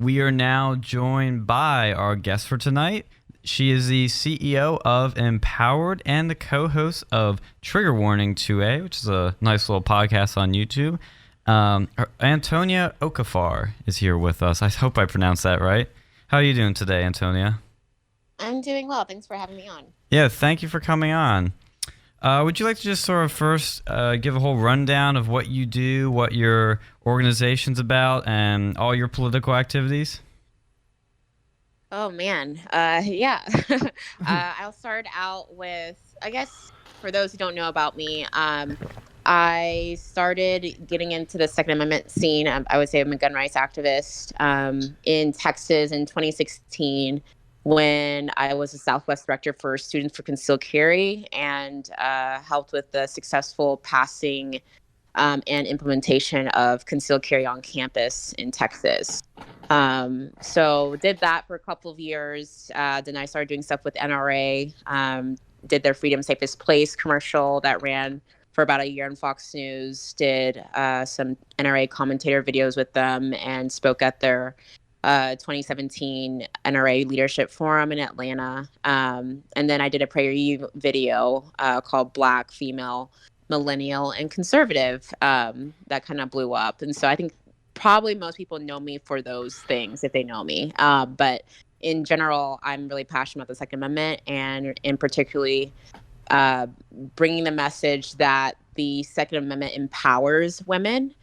we are now joined by our guest for tonight. She is the CEO of Empowered and the co-host of Trigger Warning 2A, which is a nice little podcast on YouTube. Antonia Okafor is here with us. I hope I pronounced that right. How are you doing today, Antonia? I'm doing well. Thanks for having me on. Yeah, thank you for coming on. Would you like to just sort of first give a whole rundown of what you do, what your organization's about, and all your political activities? Oh man, yeah. I'll start out with, I guess, for those who don't know about me, I started getting into the Second Amendment scene. I would say I'm a gun rights activist in Texas in 2016 when I was a Southwest director for Students for Concealed Carry and helped with the successful passing and implementation of concealed carry on campus in Texas. So did that for a couple of years. Then I started doing stuff with NRA. Did their Freedom Safest Place commercial that ran for about a year on Fox News. Did some NRA commentator videos with them and spoke at their 2017 NRA Leadership Forum in Atlanta. And then I did a prayer video called Black, Female, Millennial, and Conservative that kind of blew up. And so I think probably most people know me for those things if they know me. But in general, I'm really passionate about the Second Amendment and in particularly bringing the message that the Second Amendment empowers women.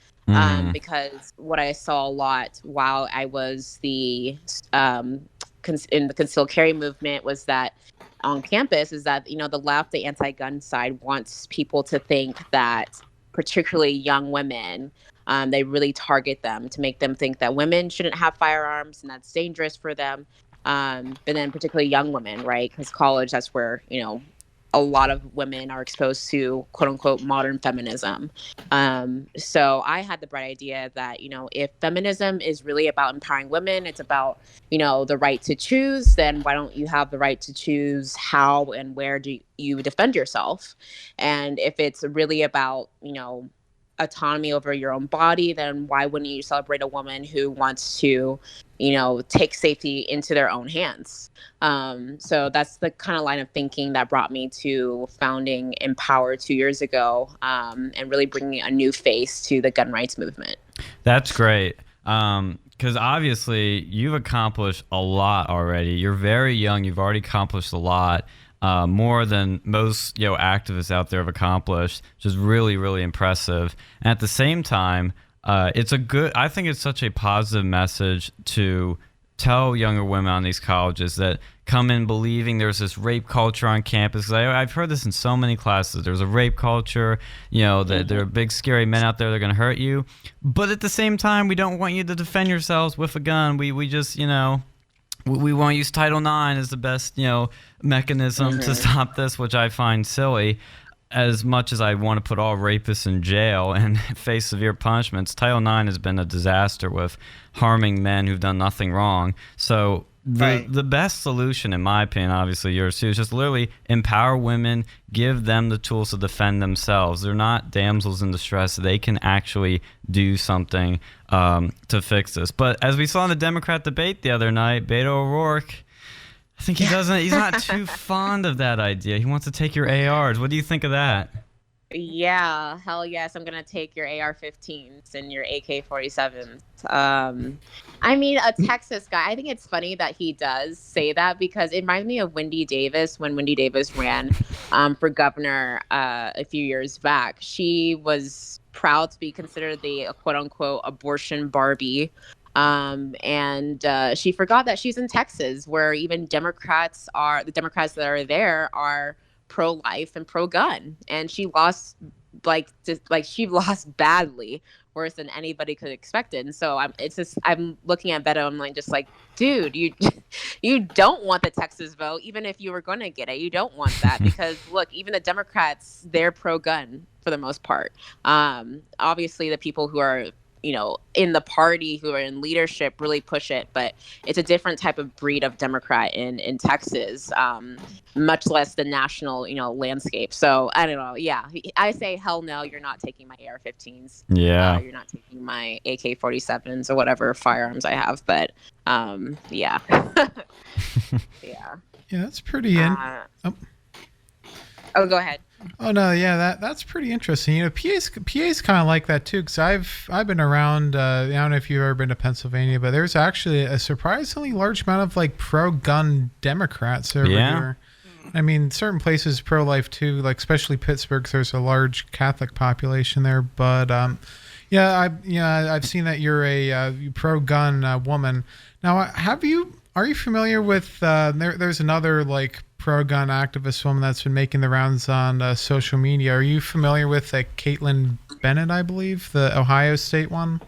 Because what I saw a lot while I was in the concealed carry movement was that on campus is that, the left, the anti-gun side wants people to think that particularly young women, they really target them to make them think that women shouldn't have firearms and that's dangerous for them. But then particularly young women, right? Because college, that's where, a lot of women are exposed to quote unquote modern feminism. So I had the bright idea that, if feminism is really about empowering women, it's about, the right to choose, then why don't you have the right to choose how and where do you defend yourself? And if it's really about, autonomy over your own body, then why wouldn't you celebrate a woman who wants to, take safety into their own hands? So that's the kind of line of thinking that brought me to founding Empower 2 years ago, and really bringing a new face to the gun rights movement. That's great. Because obviously you've accomplished a lot already. You're very young. You've already accomplished a lot. More than most activists out there have accomplished, which is really, really impressive. And at the same time, I think it's such a positive message to tell younger women on these colleges that come in believing there's this rape culture on campus. 'Cause I've heard this in so many classes. There's a rape culture, that there are big scary men out there that are going to hurt you. But at the same time, we don't want you to defend yourselves with a gun. We just, we want to use Title IX as the best, mechanism to stop this, which I find silly. As much as I want to put all rapists in jail and face severe punishments, Title IX has been a disaster with harming men who've done nothing wrong. So the best solution, in my opinion, obviously yours too, is just literally empower women, give them the tools to defend themselves. They're not damsels in distress. They can actually do something to fix this. But as we saw in the Democrat debate the other night, Beto O'Rourke, I think he's not too fond of that idea. He wants to take your ARs. What do you think of that? Yeah, hell yes, I'm gonna take your AR-15s and your AK-47s. I mean, a Texas guy. I think it's funny that he does say that because it reminds me of Wendy Davis when Wendy Davis ran for governor a few years back. She was proud to be considered the quote unquote abortion Barbie. And she forgot that she's in Texas, where even the Democrats that are there are pro-life and pro-gun, and she lost she lost badly, worse than anybody could expect it. And so I'm looking at Beto, I'm like, just like, dude, you don't want the Texas vote, even if you were going to get it, you don't want that because look, even the Democrats, they're pro-gun for the most part. Obviously, the people who are in the party who are in leadership really push it, but it's a different type of breed of Democrat in Texas, much less the national, landscape. So I don't know. Yeah, I say hell no. You're not taking my AR-15s. Yeah. You're not taking my AK-47s or whatever firearms I have. But yeah, yeah. Yeah, that's pretty. Oh, go ahead. Oh no, yeah, that's pretty interesting. PA's kind of like that too, because I've been around. I don't know if you've ever been to Pennsylvania, but there's actually a surprisingly large amount of like pro-gun Democrats over here. I mean, certain places pro-life too, like especially Pittsburgh. 'Cause there's a large Catholic population there, but I've seen that you're a pro-gun woman. Now, are you familiar with? There's another like pro-gun activist woman that's been making the rounds on social media. Are you familiar with Caitlin Bennett, I believe, the Ohio State one?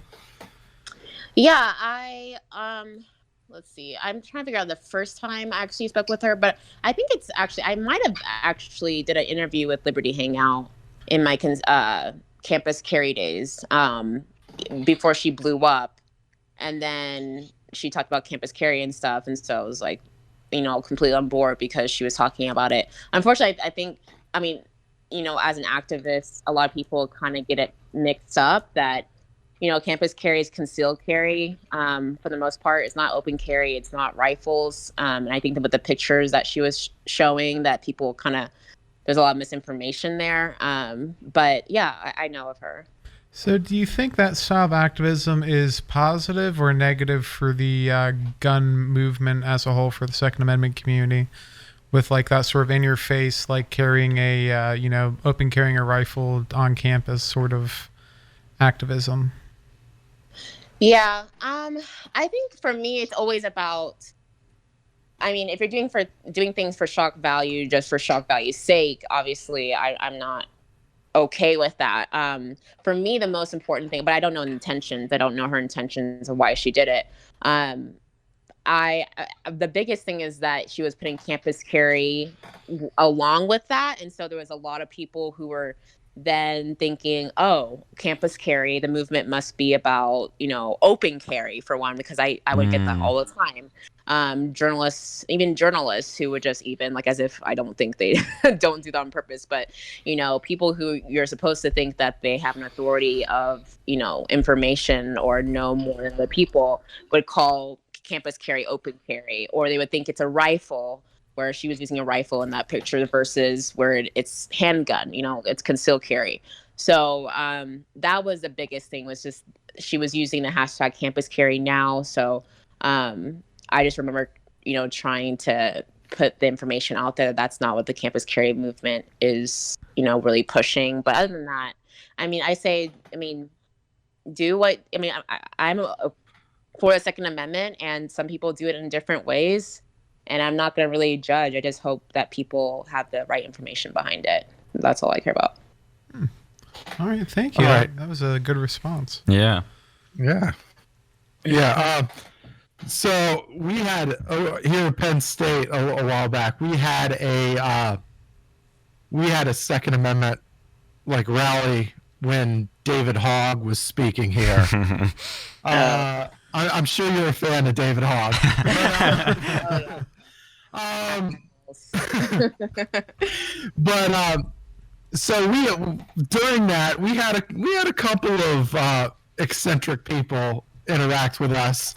Yeah, let's see. I'm trying to figure out the first time I actually spoke with her, but I think I might have actually did an interview with Liberty Hangout in my campus carry days before she blew up, and then she talked about campus carry and stuff, and so I was like, completely on board because she was talking about it. Unfortunately, I think, as an activist, a lot of people kind of get it mixed up that, campus carry is concealed carry. For the most part, it's not open carry. It's not rifles. And I think that with the pictures that she was showing, that people there's a lot of misinformation there. But yeah, I know of her. So do you think that style of activism is positive or negative for the gun movement as a whole, for the Second Amendment community, with like that sort of in your face, like carrying open carrying a rifle on campus sort of activism? Yeah. I think for me, it's always about, if you're doing things for shock value, just for shock value's sake, obviously I'm not okay with that. For me, the most important thing, but I don't know intentions. I don't know her intentions of why she did it. The biggest thing is that she was putting campus carry along with that. And so there was a lot of people who were then thinking, oh, campus carry, the movement must be about, open carry for one, because I would get that all the time. Journalists who would just even like, as if I don't think they don't do that on purpose, but people who you're supposed to think that they have an authority of information or know more than other people would call campus carry open carry, or they would think it's a rifle where she was using a rifle in that picture versus where it's handgun, it's concealed carry. So that was the biggest thing, was just she was using the hashtag campus carry now. So I just remember, trying to put the information out there. That's not what the campus carry movement is, really pushing. But other than that, do what, I'm for the Second Amendment, and some people do it in different ways. And I'm not going to really judge. I just hope that people have the right information behind it. That's all I care about. All right. Thank you. All right. That was a good response. Yeah. Yeah. So we had here at Penn State a while back. We had a Second Amendment rally when David Hogg was speaking here. I'm sure you're a fan of David Hogg. So during that we had a couple of eccentric people interact with us.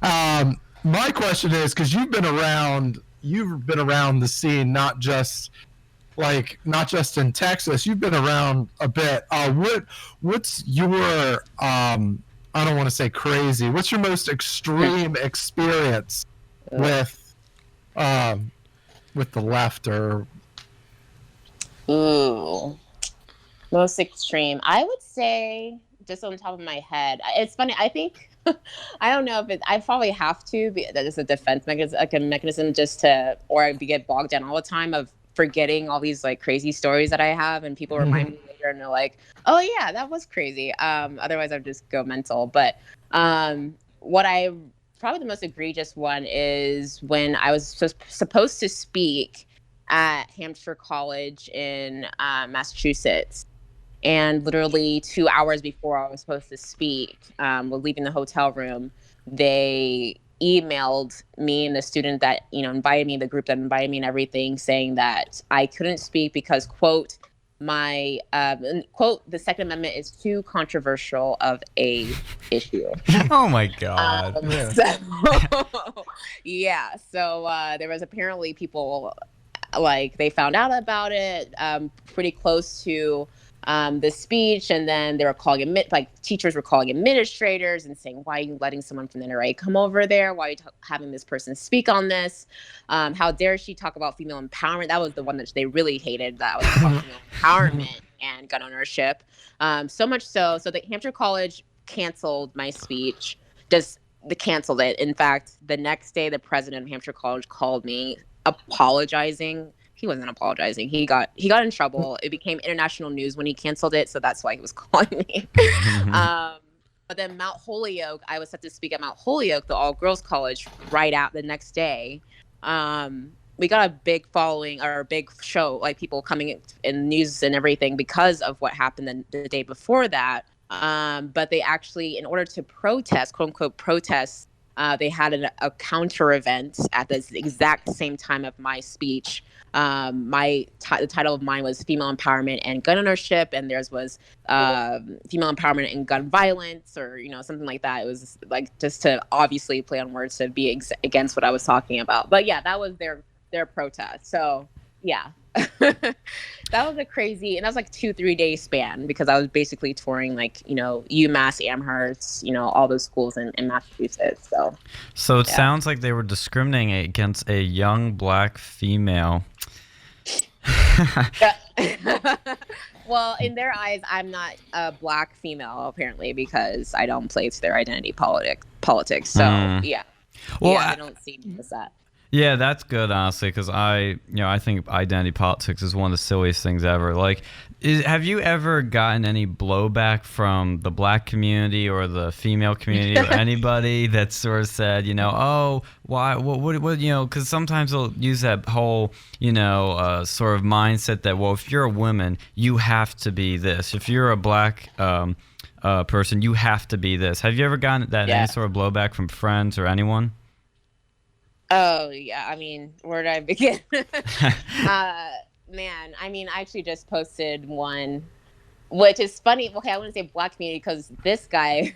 My question is, because you've been around the scene, not just in Texas, you've been around a bit. What's your I don't want to say crazy, what's your most extreme experience with the left? Or most extreme, I would say, just on top of my head, it's funny, I think I don't know if I probably have to be, that is a defense mechanism, like a mechanism just to, or I get bogged down all the time of forgetting all these crazy stories that I have, and people remind me later and they're like, oh yeah, that was crazy. Otherwise I'd just go mental. But probably the most egregious one is when I was supposed to speak at Hampshire College in Massachusetts. And literally 2 hours before I was supposed to speak, was leaving the hotel room, they emailed me and the student that, invited me, the group that invited me and everything, saying that I couldn't speak because, quote, my quote, the Second Amendment is too controversial of a issue. Oh my God. So, yeah. So there was apparently people, like, they found out about it pretty close to the speech, and then they were calling teachers were calling administrators and saying, why are you letting someone from the NRA come over there? Why are you having this person speak on this? How dare she talk about female empowerment? That was the one that they really hated, that was about female empowerment and gun ownership. So much so that Hampshire College canceled my speech. They canceled it. In fact, the next day, the president of Hampshire College called me apologizing. He wasn't apologizing. He got in trouble. It became international news when he canceled it, so that's why he was calling me. But then Mount Holyoke, I was set to speak at Mount Holyoke, the all-girls college, right out the next day. We got a big following, or a big show, like people coming in news and everything because of what happened the day before that. But they actually, in order to protest, quote unquote protest, they had a counter event at the exact same time of my speech. The title of mine was Female Empowerment and Gun Ownership, and theirs was Female Empowerment and Gun Violence, or something like that. It was like just to obviously play on words to be against what I was talking about. But yeah, that was their protest. So yeah. That was a crazy, and that was like 2-3 day span, because I was basically touring like UMass, Amherst, all those schools in Massachusetts. So it sounds like they were discriminating against a young black female. Well, in their eyes, I'm not a black female, apparently, because I don't play to their identity politics. So yeah, well, I don't see me as that. Yeah, that's good, honestly, because I think identity politics is one of the silliest things ever. Like, have you ever gotten any blowback from the black community or the female community or anybody that sort of said, oh, why, what, because sometimes they'll use that whole, sort of mindset that, well, if you're a woman, you have to be this. If you're a black person, you have to be this. Have you ever gotten any sort of blowback from friends or anyone? Oh, yeah. I mean, where did I begin? Man, I mean, I actually just posted one, which is funny. Okay, I wouldn't say black community, because this guy,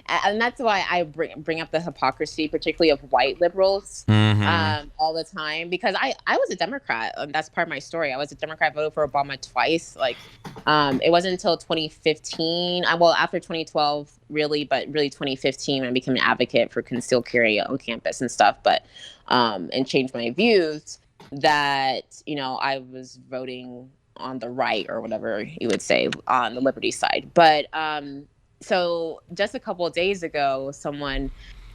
and that's why I bring up the hypocrisy, particularly of white liberals, all the time, because I was a Democrat. That's part of my story. I was a Democrat, voted for Obama twice. Like, it wasn't until 2015, well, after 2012, really, but really 2015, when I became an advocate for concealed carry on campus and stuff, but and changed my views, that I was voting on the right, or whatever you would say, on the liberty side. But so just a couple of days ago, someone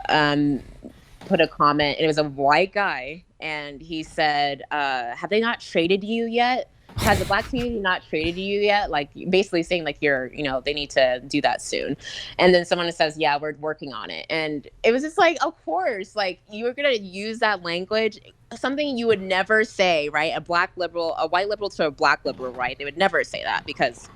put a comment, and it was a white guy, and he said, have they not traded you yet? Has the black community not traded you yet? Like, basically saying like they need to do that soon. And then someone says, yeah, we're working on it. And it was just like, of course, like, you were going to use that language, something you would never say, right? A white liberal to a black liberal, right? They would never say that, because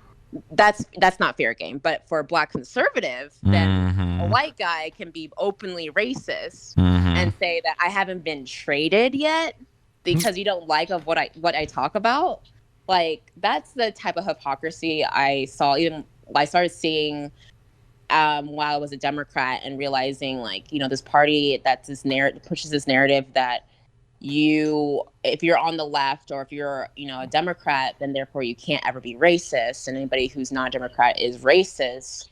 that's not fair game. But for a black conservative, then a white guy can be openly racist and say that I haven't been traded yet because you don't like of what I talk about. Like, that's the type of hypocrisy I saw. Even I started seeing while I was a Democrat, and realizing, like, this party that's pushes this narrative that if you're on the left, or if you're a Democrat, then therefore you can't ever be racist, and anybody who's not a Democrat is racist.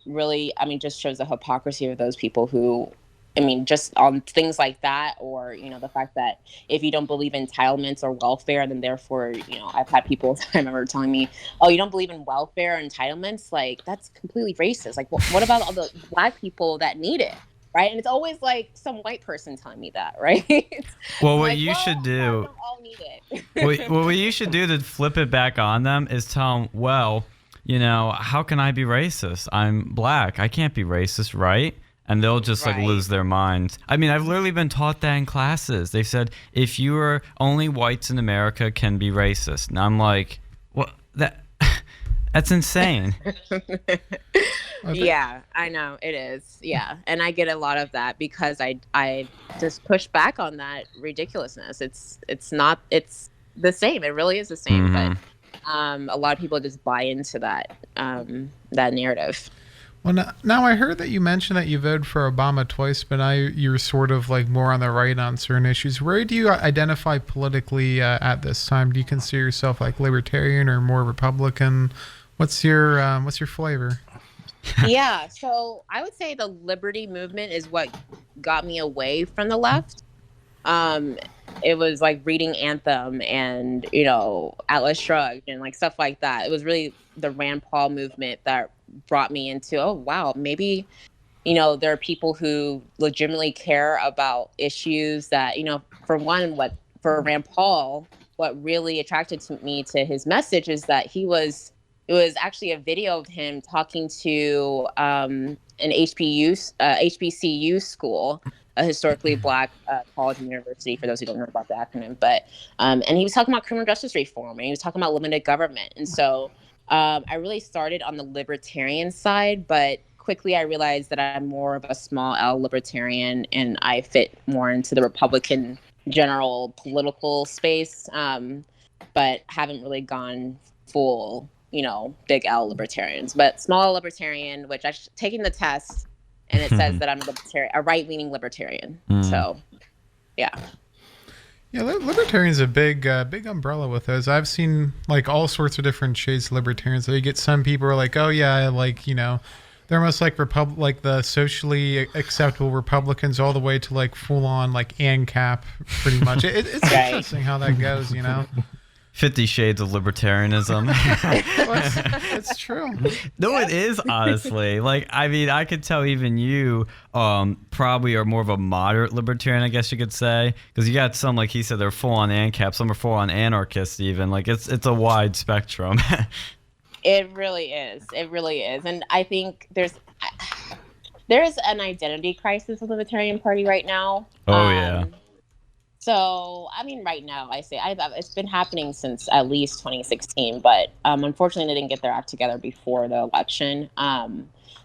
Really, I mean, just shows the hypocrisy of those people who, I mean, just on things like that, or, the fact that if you don't believe in entitlements or welfare, then therefore, I've had people, I remember telling me, oh, you don't believe in welfare or entitlements? Like, that's completely racist. Like, what about all the black people that need it? Right. And it's always like some white person telling me that. Right. Well, what you should do. No, don't all need it. What you should do to flip it back on them is tell them, well, how can I be racist? I'm black. I can't be racist. Right. And they'll just like lose their minds. I mean, I've literally been taught that in classes. They said, if you are only whites in America can be racist. And I'm like, what? That's insane. Yeah, I know it is. Yeah, and I get a lot of that because I just push back on that ridiculousness. It's not it's the same. It really is the same, but Mhm. a lot of people just buy into that narrative. Well, now I heard that you mentioned that you voted for Obama twice, but now you're sort of like more on the right on certain issues. Where do you identify politically at this time? Do you consider yourself like libertarian or more Republican? What's your flavor? Yeah, so I would say the liberty movement is what got me away from the left. Um, it was like reading Anthem and Atlas Shrugged and like stuff like that. It was really the Rand Paul movement that brought me into, oh wow, maybe there are people who legitimately care about issues that for one, what for Rand Paul, what really attracted to me to his message is that it was actually a video of him talking to an HBCU school, a historically black college and university, for those who don't know about the acronym. But and he was talking about criminal justice reform, and he was talking about limited government. And so I really started on the libertarian side, but quickly I realized that I'm more of a small L libertarian, and I fit more into the Republican general political space, but haven't really gone full big L libertarians, but small L libertarian, which I've taken the test and it says that I'm a right-leaning libertarian. So, yeah. Yeah, libertarian's a big umbrella with those. I've seen like all sorts of different shades of libertarians. So you get some people who are like, oh yeah, like they're almost like like the socially acceptable Republicans, all the way to like full on like ANCAP, pretty much. It's Right. interesting how that goes, 50 Shades of Libertarianism. Well, it's true. No, it is, honestly. Like, I mean, I could tell even you probably are more of a moderate libertarian, I guess you could say. Because you got some, like he said, they're full-on ANCAP. Some are full-on anarchists even. Like, it's a wide spectrum. It really is. It really is. And I think there's an identity crisis with the Libertarian Party right now. Oh, yeah. So, I mean, right now, it's been happening since at least 2016, but unfortunately, they didn't get their act together before the election.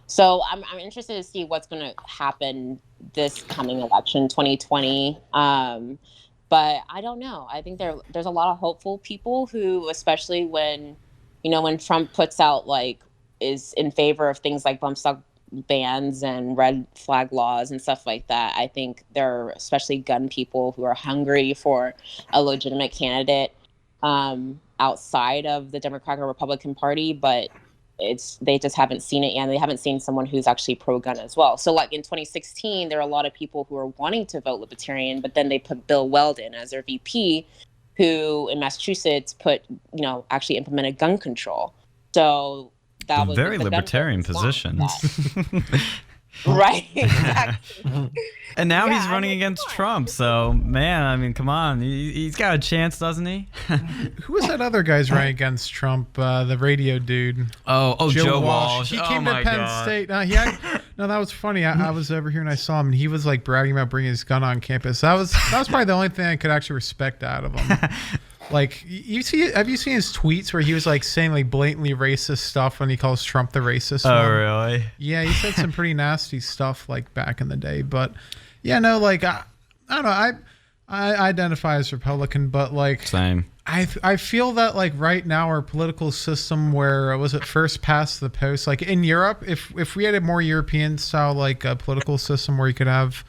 So, I'm interested to see what's going to happen this coming election, 2020. But I don't know. I think there's a lot of hopeful people who, especially when Trump puts out is in favor of things like bump stock bans and red flag laws and stuff like that. I think there are especially gun people who are hungry for a legitimate candidate outside of the Democratic or Republican Party, but they just haven't seen it yet. And they haven't seen someone who's actually pro-gun as well. So like in 2016, there are a lot of people who are wanting to vote Libertarian, but then they put Bill Weldon as their VP, who in Massachusetts actually implemented gun control. So that was very libertarian positions. Right, exactly. And now he's Yeah, running against Trump. So, man, I mean, come on. He's got a chance, doesn't he? Who was that other guy's running against Trump? The radio dude. Oh, Joe Walsh. He Oh came my to Penn God. State. No, that was funny. I was over here and I saw him, and he was like bragging about bringing his gun on campus. That was probably the only thing I could actually respect out of him. Like, have you seen his tweets where he was like saying like blatantly racist stuff when he calls Trump the racist Oh, one? really? Yeah, he said some pretty nasty stuff like back in the day. But yeah, no, like I don't know. I identify as Republican, but like Same. I feel that like right now our political system, where was it first past the post, like in Europe, if we had a more European style like a political system where you could have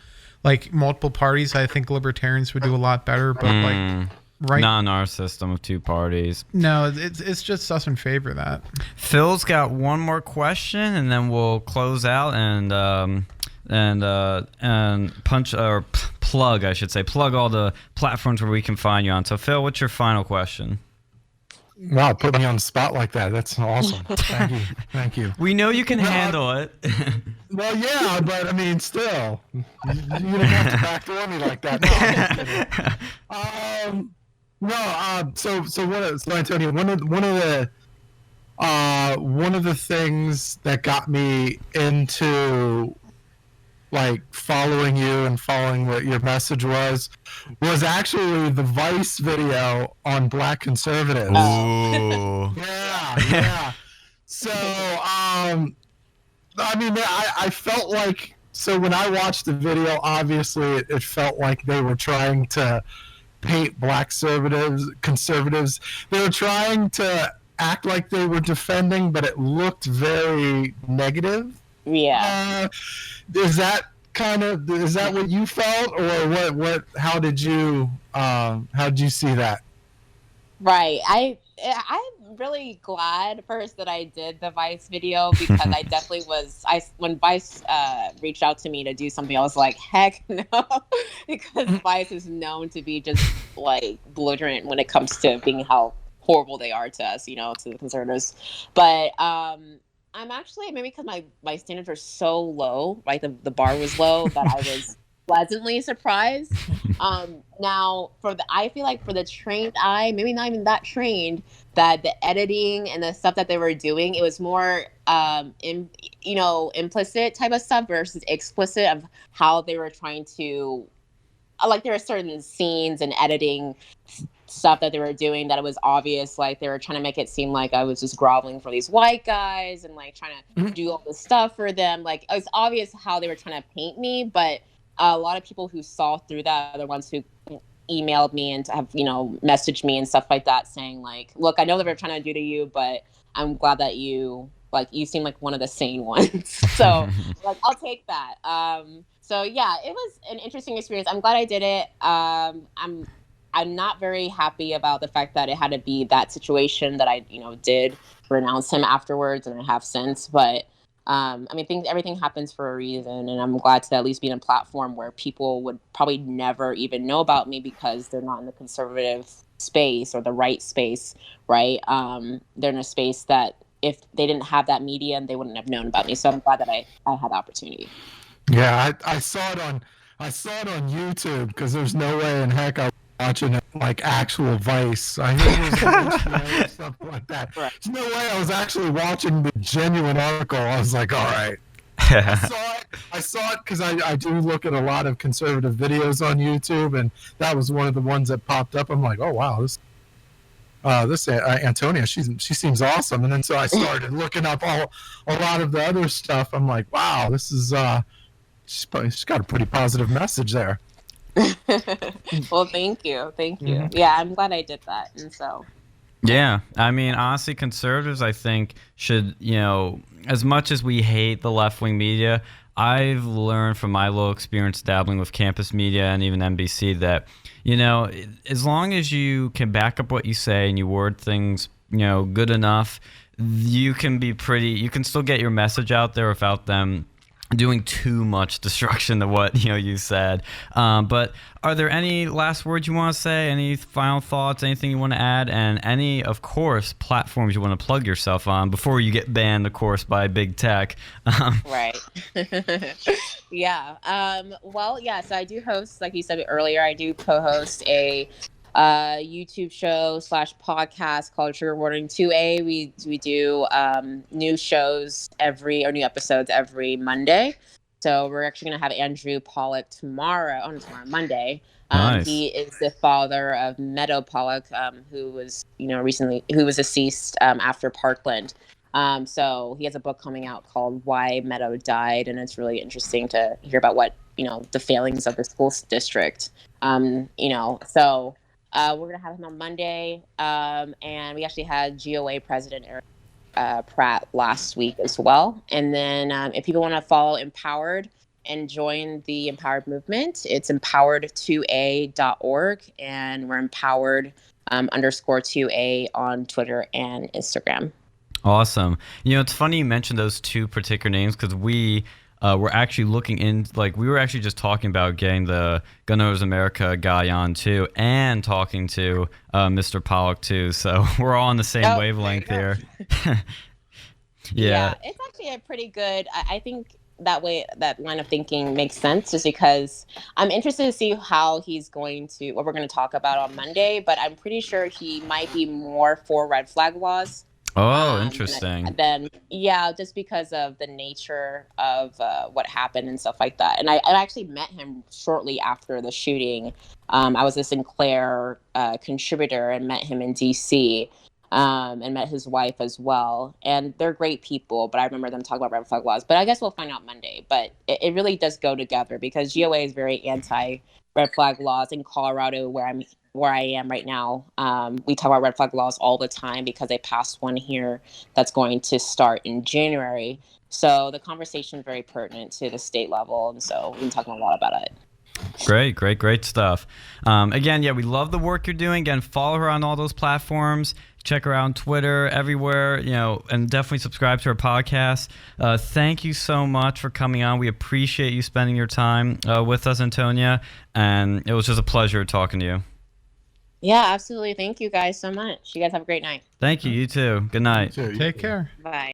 like multiple parties, I think libertarians would do a lot better. But like right, Not in our system of two parties. no, it's just us in favor of that. Phil's got one more question, and then we'll close out and punch or plug, I should say, plug all the platforms where we can find you on. So, Phil, what's your final question? Wow, put me on the spot like that. That's awesome. Thank you. Thank you. We know you can handle it. Well, yeah, but I mean, still, you don't have to backdoor me like that. No, I'm kidding. So Antonio, one of the things that got me into like following you and following what your message was actually the Vice video on Black conservatives. Ooh. Yeah. So, I mean, I felt like, so when I watched the video, obviously it felt like they were trying to paint black conservatives. They were trying to act like they were defending, but it looked very negative. Yeah. Is that what you felt, or what? How did you see that? Right. I'm really glad first that I did the Vice video, because I definitely was. When Vice reached out to me to do something, I was like, heck no, because Vice is known to be just like belligerent when it comes to being how horrible they are to us, to the conservatives. But I'm actually, maybe because my standards are so low, like the bar was low, that I was pleasantly surprised. Now I feel like for the trained eye, maybe not even that trained, that the editing and the stuff that they were doing, it was more implicit type of stuff versus explicit of how they were trying to, like, there are certain scenes and editing stuff that they were doing that it was obvious, like they were trying to make it seem like I was just groveling for these white guys and like trying to do all this stuff for them. Like, it's obvious how they were trying to paint me, but a lot of people who saw through that are the ones who emailed me and have, messaged me and stuff like that, saying like, look, I know that they're trying to do to you, but I'm glad that you seem like one of the sane ones. So like, I'll take that. So yeah, it was an interesting experience. I'm glad I did it. I'm not very happy about the fact that it had to be that situation that I, did renounce him afterwards, and I have since. But I mean, everything happens for a reason, and I'm glad to at least be in a platform where people would probably never even know about me because they're not in the conservative space or the right space, right? They're in a space that if they didn't have that media, they wouldn't have known about me. So I'm glad that I had the opportunity. Yeah, I saw it on YouTube, because there's no way in heck I was watching it like actual Vice. I knew it was HBO or stuff like that. Right. There's no way I was actually watching the genuine article. I was like, all right. I saw it because I do look at a lot of conservative videos on YouTube, and that was one of the ones that popped up. I'm like, oh wow, this Antonia, she seems awesome. And then so I started looking up a lot of the other stuff. I'm like, wow, this is she's got a pretty positive message there. Well, thank you. Mm-hmm. Yeah, I'm glad I did that. And so yeah, I mean, honestly, conservatives, I think, should, as much as we hate the left-wing media, I've learned from my little experience dabbling with campus media and even NBC that, as long as you can back up what you say and you word things, good enough, you can still get your message out there without them doing too much destruction to what you said. But are there any last words you want to say? Any final thoughts? Anything you want to add? And any, of course, platforms you want to plug yourself on before you get banned, of course, by big tech. Right. Yeah. Well, yeah. So I do host, like you said earlier, I do co-host a YouTube show / podcast called Trigger Warning 2A. We do new episodes every Monday. So we're actually going to have Andrew Pollock Monday. Nice. He is the father of Meadow Pollock, who was deceased after Parkland. So he has a book coming out called Why Meadow Died, and it's really interesting to hear about what, the failings of the school district. So we're going to have him on Monday. And we actually had GOA President Eric Pratt last week as well. And then if people want to follow Empowered and join the Empowered movement, it's empowered2a.org, and we're empowered _2a on Twitter and Instagram. Awesome. It's funny you mentioned those two particular names, because we were actually looking in, we were actually just talking about getting the Gun Owners America guy on too, and talking to Mr. Pollock too. So we're all on the same wavelength here. Yeah, it's actually a pretty good. I think that line of thinking makes sense, just because I'm interested to see how he's going to, what we're going to talk about on Monday. But I'm pretty sure he might be more for red flag laws. Oh, interesting. Then, yeah, just because of the nature of what happened and stuff like that. And I actually met him shortly after the shooting. I was a Sinclair contributor and met him in D.C. and met his wife as well. And they're great people, but I remember them talking about red flag laws. But I guess we'll find out Monday. But it really does go together because GOA is very anti red flag laws. In Colorado, where I am right now, we talk about red flag laws all the time because they passed one here that's going to start in January. So the conversation is very pertinent to the state level, and so we've been talking a lot about it. Great stuff. Again, yeah, we love the work you're doing. Again, follow her on all those platforms. Check her out on Twitter, everywhere, and definitely subscribe to her podcast. Thank you so much for coming on. We appreciate you spending your time with us, Antonia, and it was just a pleasure talking to you. Yeah, absolutely. Thank you guys so much. You guys have a great night. Thank you. You too. Good night. Take care. Bye.